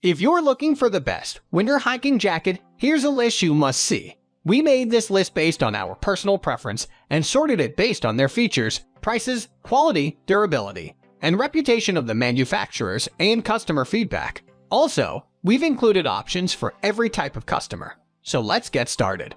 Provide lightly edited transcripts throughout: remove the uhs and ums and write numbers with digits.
If you're looking for the best winter hiking jacket, here's a list you must see. We made this list based on our personal preference and sorted it based on their features, prices, quality, durability, and reputation of the manufacturers and customer feedback. Also, we've included options for every type of customer. So let's get started.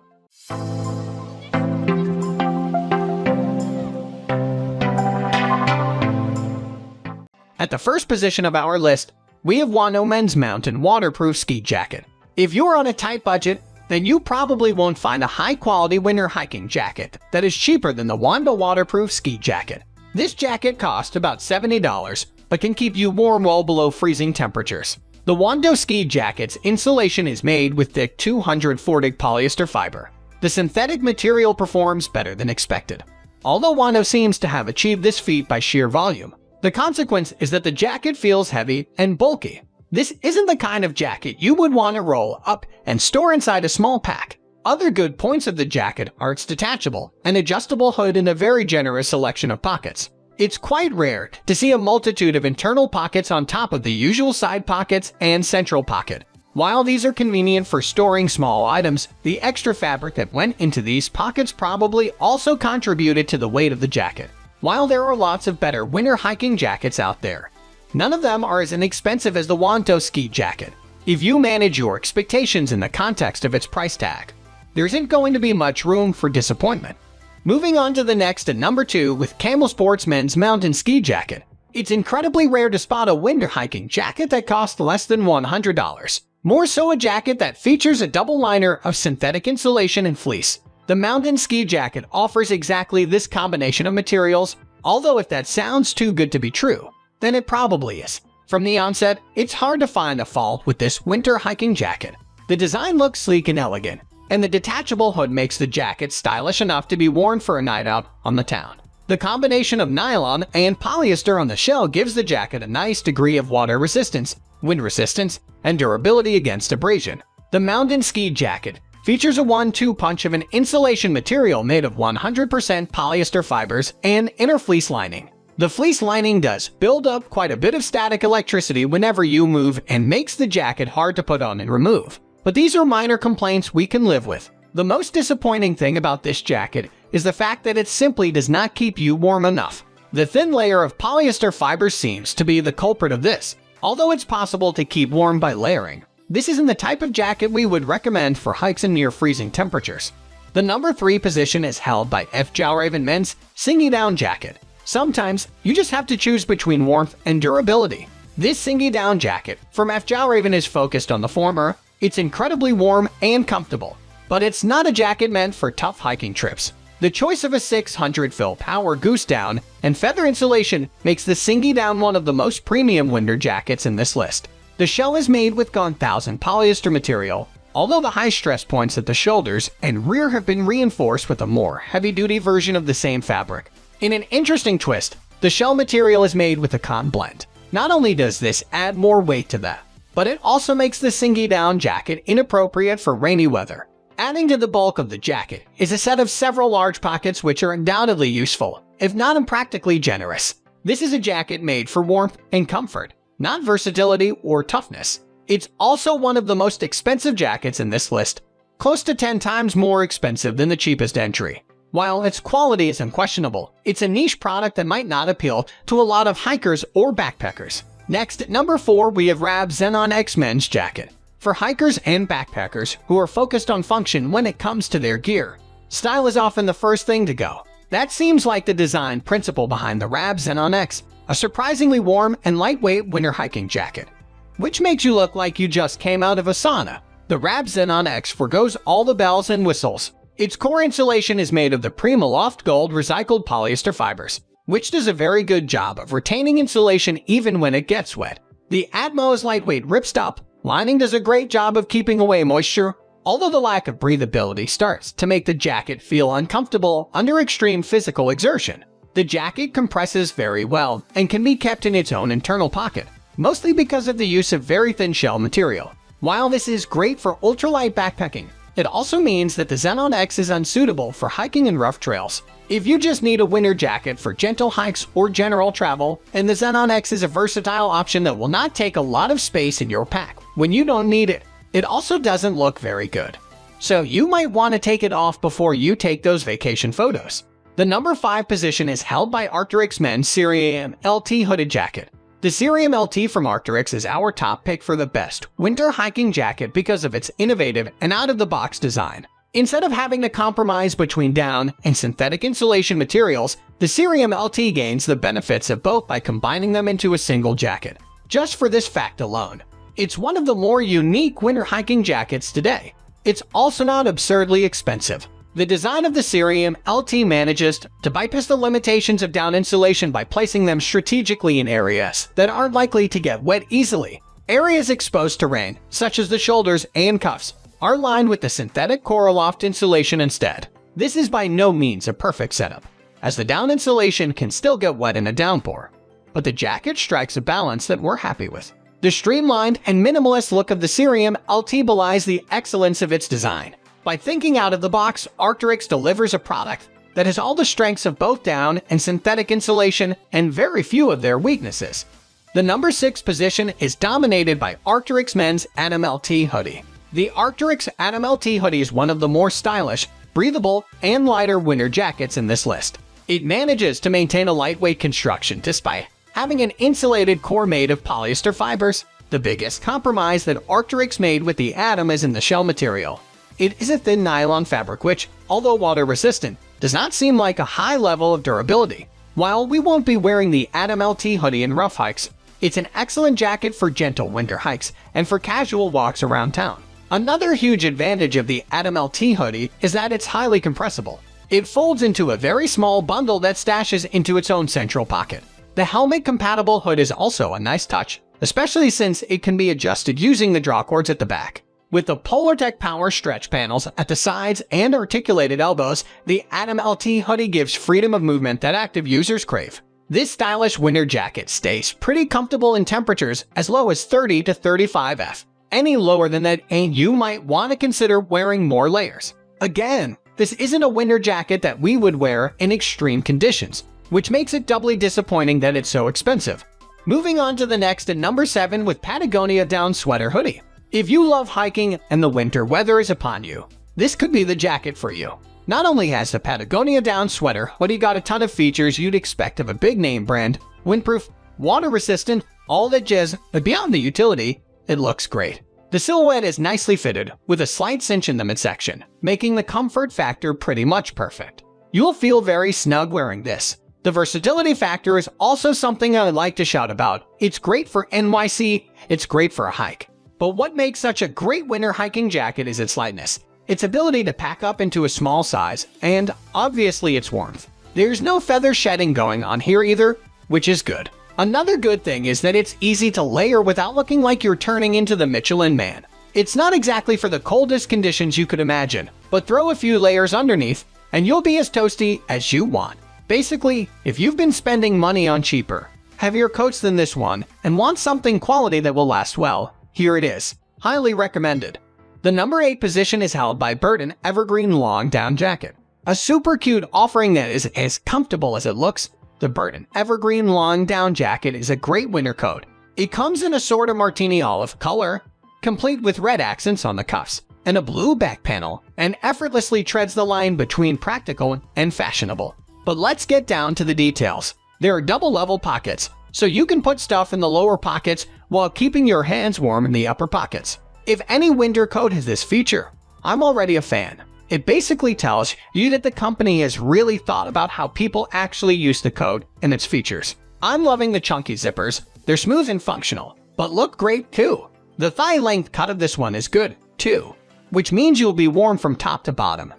At the first position of our list, we have Wano Men's Mountain Waterproof Ski Jacket. If you're on a tight budget, then you probably won't find a high-quality winter hiking jacket that is cheaper than the Wantdo Waterproof Ski Jacket. This jacket costs about $70, but can keep you warm well below freezing temperatures. The Wantdo ski jacket's insulation is made with thick 240 polyester fiber. The synthetic material performs better than expected. Although Wano seems to have achieved this feat by sheer volume, the consequence is that the jacket feels heavy and bulky. This isn't the kind of jacket you would want to roll up and store inside a small pack. Other good points of the jacket are its detachable and adjustable hood and a very generous selection of pockets. It's quite rare to see a multitude of internal pockets on top of the usual side pockets and central pocket. While these are convenient for storing small items, the extra fabric that went into these pockets probably also contributed to the weight of the jacket. While there are lots of better winter hiking jackets out there, none of them are as inexpensive as the Wantdo ski jacket. If you manage your expectations in the context of its price tag, there isn't going to be much room for disappointment. Moving on to the next at number 2 with Camelsports Men's Mountain Ski Jacket. It's incredibly rare to spot a winter hiking jacket that costs less than $100. More so a jacket that features a double liner of synthetic insulation and fleece. The Mountain Ski Jacket offers exactly this combination of materials, although if that sounds too good to be true, then it probably is. From the onset, it's hard to find a fault with this winter hiking jacket. The design looks sleek and elegant, and the detachable hood makes the jacket stylish enough to be worn for a night out on the town. The combination of nylon and polyester on the shell gives the jacket a nice degree of water resistance, wind resistance, and durability against abrasion. The Mountain Ski Jacket features a 1-2 punch of an insulation material made of 100% polyester fibers and inner fleece lining. The fleece lining does build up quite a bit of static electricity whenever you move and makes the jacket hard to put on and remove. But these are minor complaints we can live with. The most disappointing thing about this jacket is the fact that it simply does not keep you warm enough. The thin layer of polyester fibers seems to be the culprit of this. Although it's possible to keep warm by layering, this isn't the type of jacket we would recommend for hikes in near freezing temperatures. The number 3 position is held by Fjallraven Men's Singi Down Jacket. Sometimes, you just have to choose between warmth and durability. This Singi Down Jacket from Fjallraven is focused on the former. It's incredibly warm and comfortable, but it's not a jacket meant for tough hiking trips. The choice of a 600 fill power goose down and feather insulation makes the Singi Down one of the most premium winter jackets in this list. The shell is made with 1000 polyester material, although the high stress points at the shoulders and rear have been reinforced with a more heavy-duty version of the same fabric. In an interesting twist, the shell material is made with a cotton blend. Not only does this add more weight to that, but it also makes the Singi Down jacket inappropriate for rainy weather. Adding to the bulk of the jacket is a set of several large pockets which are undoubtedly useful, if not impractically generous. This is a jacket made for warmth and comfort, not versatility or toughness. It's also one of the most expensive jackets in this list, close to 10 times more expensive than the cheapest entry. While its quality is unquestionable, it's a niche product that might not appeal to a lot of hikers or backpackers. Next, at number 4, we have Rab Xenon X Men's Jacket. For hikers and backpackers who are focused on function when it comes to their gear, style is often the first thing to go. That seems like the design principle behind the Rab Xenon X, a surprisingly warm and lightweight winter hiking jacket, which makes you look like you just came out of a sauna. The Rab Xenon X forgoes all the bells and whistles. Its core insulation is made of the Primaloft Gold recycled polyester fibers, which does a very good job of retaining insulation even when it gets wet. The Atmos lightweight ripstop lining does a great job of keeping away moisture, although the lack of breathability starts to make the jacket feel uncomfortable under extreme physical exertion. The jacket compresses very well and can be kept in its own internal pocket, mostly because of the use of very thin shell material. While this is great for ultralight backpacking, it also means that the Xenon X is unsuitable for hiking in rough trails. If you just need a winter jacket for gentle hikes or general travel, and the Xenon X is a versatile option that will not take a lot of space in your pack. when you don't need it. It also doesn't look very good. So you might want to take it off before you take those vacation photos. The number 5 position is held by Arc'teryx men's Cerium LT hooded jacket. The Cerium LT from Arc'teryx is our top pick for the best winter hiking jacket because of its innovative and out-of-the-box design. Instead of having to compromise between down and synthetic insulation materials, the Cerium LT gains the benefits of both by combining them into a single jacket. Just for this fact alone, it's one of the more unique winter hiking jackets today. It's also not absurdly expensive. The design of the Cerium LT manages to bypass the limitations of down insulation by placing them strategically in areas that aren't likely to get wet easily. Areas exposed to rain, such as the shoulders and cuffs, are lined with the synthetic Coraloft insulation instead. This is by no means a perfect setup, as the down insulation can still get wet in a downpour. But the jacket strikes a balance that we're happy with. The streamlined and minimalist look of the Cerium LT belies the excellence of its design. By thinking out of the box, Arc'teryx delivers a product that has all the strengths of both down and synthetic insulation and very few of their weaknesses. The number 6 position is dominated by Arc'teryx men's Atom LT hoodie. The Arc'teryx Atom LT hoodie is one of the more stylish, breathable, and lighter winter jackets in this list. It manages to maintain a lightweight construction despite having an insulated core made of polyester fibers. The biggest compromise that Arc'teryx made with the Atom is in the shell material. It is a thin nylon fabric which, although water-resistant, does not seem like a high level of durability. While we won't be wearing the Atom LT hoodie in rough hikes, it's an excellent jacket for gentle winter hikes and for casual walks around town. Another huge advantage of the Atom LT hoodie is that it's highly compressible. It folds into a very small bundle that stashes into its own central pocket. The helmet-compatible hood is also a nice touch, especially since it can be adjusted using the drawcords at the back. With the Polartec Power stretch panels at the sides and articulated elbows, the Atom LT hoodie gives freedom of movement that active users crave. This stylish winter jacket stays pretty comfortable in temperatures as low as 30 to 35 F. Any lower than that and you might want to consider wearing more layers. Again, this isn't a winter jacket that we would wear in extreme conditions, which makes it doubly disappointing that it's so expensive. Moving on to the next at number 7 with Patagonia Down Sweater Hoodie. If you love hiking and the winter weather is upon you, this could be the jacket for you. Not only has the Patagonia Down Sweater Hoodie got a ton of features you'd expect of a big name brand, windproof, water resistant, all that jazz, but beyond the utility, it looks great. The silhouette is nicely fitted, with a slight cinch in the midsection, making the comfort factor pretty much perfect. You'll feel very snug wearing this. The versatility factor is also something I'd like to shout about. It's great for NYC, it's great for a hike. But what makes such a great winter hiking jacket is its lightness, its ability to pack up into a small size, and obviously its warmth. There's no feather shedding going on here either, which is good. Another good thing is that it's easy to layer without looking like you're turning into the Michelin Man. It's not exactly for the coldest conditions you could imagine, but throw a few layers underneath and you'll be as toasty as you want. Basically, if you've been spending money on cheaper, heavier coats than this one and want something quality that will last well, here it is. Highly recommended. The number 8 position is held by Burton Evergreen Long Down Jacket. A super cute offering that is as comfortable as it looks, the Burton Evergreen Long Down Jacket is a great winter coat. It comes in a sort of martini olive color, complete with red accents on the cuffs, and a blue back panel, and effortlessly treads the line between practical and fashionable. But let's get down to the details. There are double-level pockets, so you can put stuff in the lower pockets while keeping your hands warm in the upper pockets. If any winter coat has this feature, I'm already a fan. It basically tells you that the company has really thought about how people actually use the coat and its features. I'm loving the chunky zippers. They're smooth and functional, but look great too. The thigh length cut of this one is good too, which means you'll be warm from top to bottom.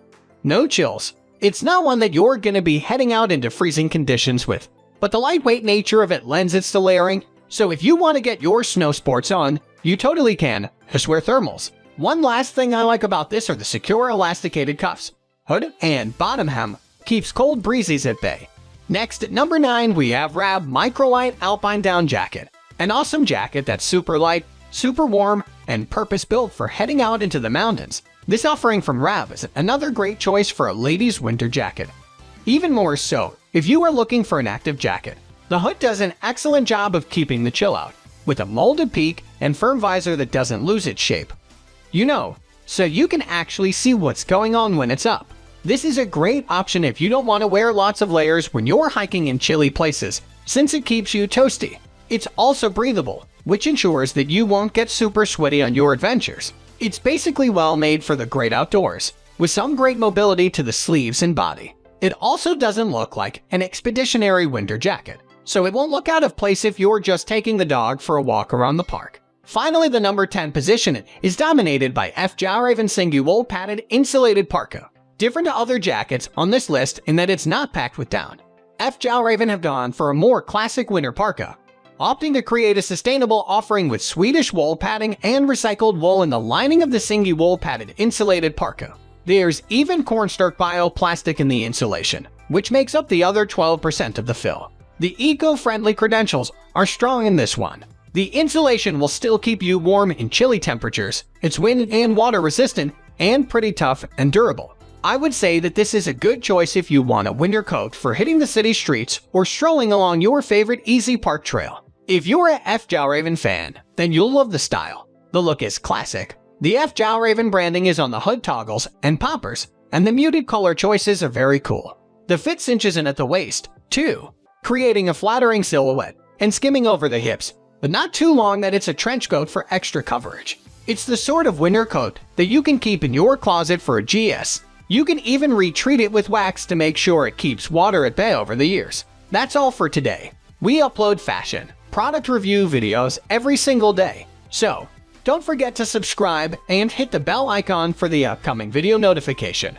No chills. It's not one that you're going to be heading out into freezing conditions with, but the lightweight nature of it lends it to layering, so if you want to get your snow sports on, you totally can. Just wear thermals. One last thing I like about this are the secure elasticated cuffs. Hood and bottom hem keeps cold breezes at bay. Next at number 9 we have Rab Microlight Alpine Down Jacket. An awesome jacket that's super light, super warm, and purpose-built for heading out into the mountains. This offering from Rab is another great choice for a lady's winter jacket. Even more so, if you are looking for an active jacket. The hood does an excellent job of keeping the chill out, with a molded peak and firm visor that doesn't lose its shape. So you can actually see what's going on when it's up. This is a great option if you don't want to wear lots of layers when you're hiking in chilly places, since it keeps you toasty. It's also breathable, which ensures that you won't get super sweaty on your adventures. It's basically well made for the great outdoors, with some great mobility to the sleeves and body. It also doesn't look like an expeditionary winter jacket, so it won't look out of place if you're just taking the dog for a walk around the park. Finally, the number 10 position is dominated by Fjallraven Singi wool padded insulated parka. Different to other jackets on this list in that it's not packed with down. Fjallraven have gone for a more classic winter parka, opting to create a sustainable offering with Swedish wool padding and recycled wool in the lining of the Singi wool padded insulated parka. There's even cornstarch bioplastic in the insulation, which makes up the other 12% of the fill. The eco-friendly credentials are strong in this one. The insulation will still keep you warm in chilly temperatures. It's wind and water resistant and pretty tough and durable. I would say that this is a good choice if you want a winter coat for hitting the city streets or strolling along your favorite easy park trail. If you're a Fjallraven fan, then you'll love the style. The look is classic. The Fjallraven branding is on the hood toggles and poppers, and the muted color choices are very cool. The fit cinches in at the waist, too, creating a flattering silhouette and skimming over the hips, but not too long that it's a trench coat for extra coverage. It's the sort of winter coat that you can keep in your closet for a GS. You can even retreat it with wax to make sure it keeps water at bay over the years. That's all for today. We upload fashion, product review videos every single day, so don't forget to subscribe and hit the bell icon for the upcoming video notification.